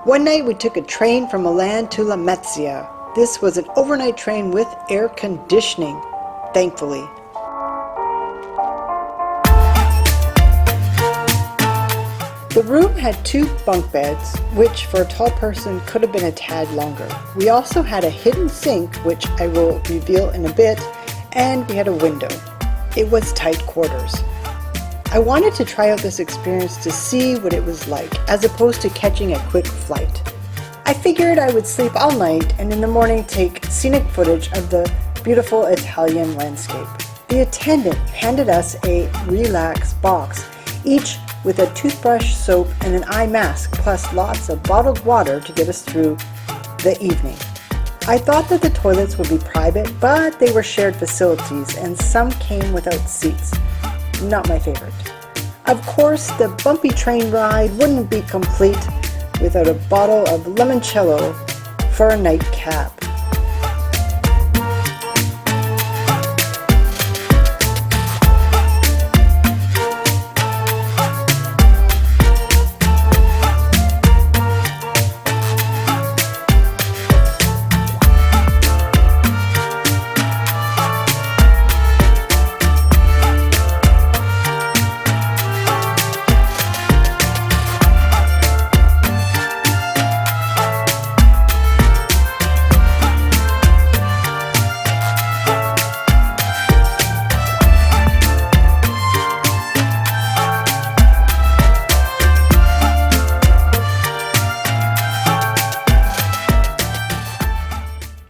One night we took a train from Milan to Lamezia. This was an overnight train with air conditioning, thankfully. The room had 2 bunk beds, which for a tall person could have been a tad longer. We also had a hidden sink, which I will reveal in a bit, and we had a window. It was tight quarters. I wanted to try out this experience to see what it was like, as opposed to catching a quick flight. I figured I would sleep all night and in the morning take scenic footage of the beautiful Italian landscape. The attendant handed us a relax box, each with a toothbrush, soap, and an eye mask, plus lots of bottled water to get us through the evening. I thought that the toilets would be private, but they were shared facilities and some came without seats. Not my favorite. Of course, the bumpy train ride wouldn't be complete without a bottle of limoncello for a nightcap.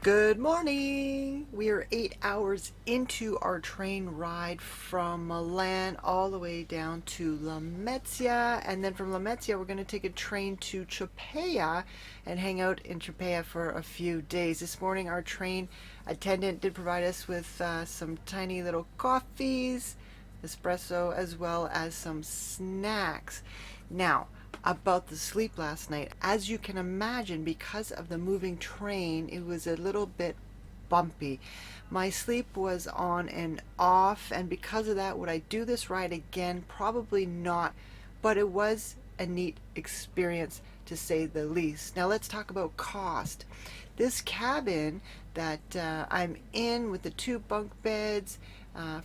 Good morning! We are 8 hours into our train ride from Milan all the way down to Lamezia, and then from Lamezia we're going to take a train to Tropea and hang out in Tropea for a few days. This morning our train attendant did provide us with some tiny little coffees, espresso, as well as some snacks. Now, about the sleep last night, as you can imagine, because of the moving train, it was a little bit bumpy. My sleep was on and off, and because of that, would I do this ride again? Probably not, but it was a neat experience to say the least. Now let's talk about cost. This cabin that I'm in with the 2 bunk beds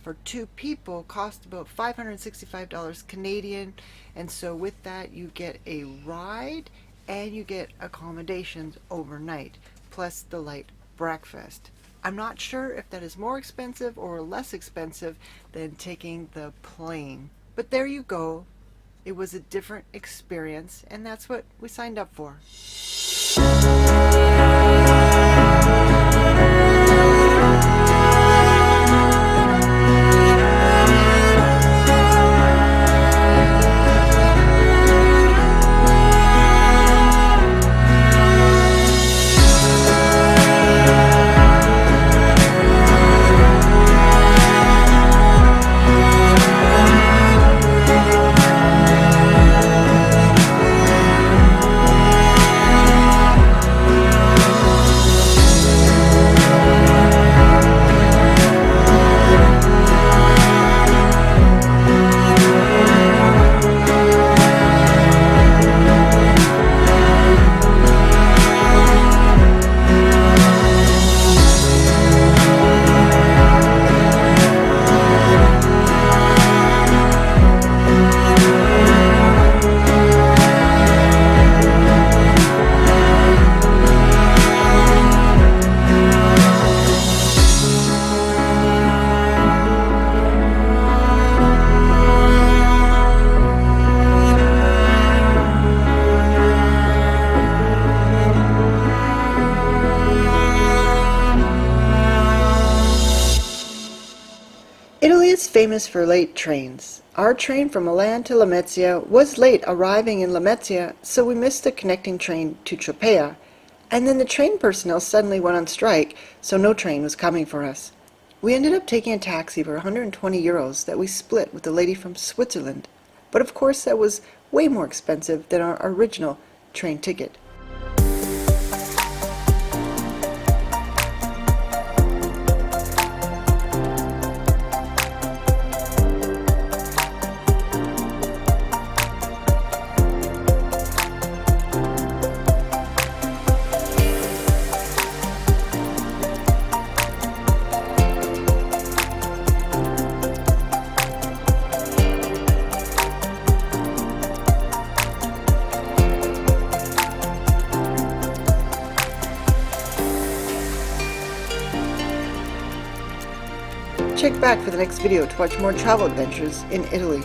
for 2 people cost about $565 Canadian, and so with that you get a ride and you get accommodations overnight plus the light breakfast. I'm not sure if that is more expensive or less expensive than taking the plane, but there you go. It was a different experience, and that's what we signed up for. Italy is famous for late trains. Our train from Milan to Lamezia was late arriving in Lamezia, so we missed the connecting train to Tropea, and then the train personnel suddenly went on strike, so no train was coming for us. We ended up taking a taxi for 120 euros that we split with the lady from Switzerland, but of course that was way more expensive than our original train ticket. Check back for the next video to watch more travel adventures in Italy.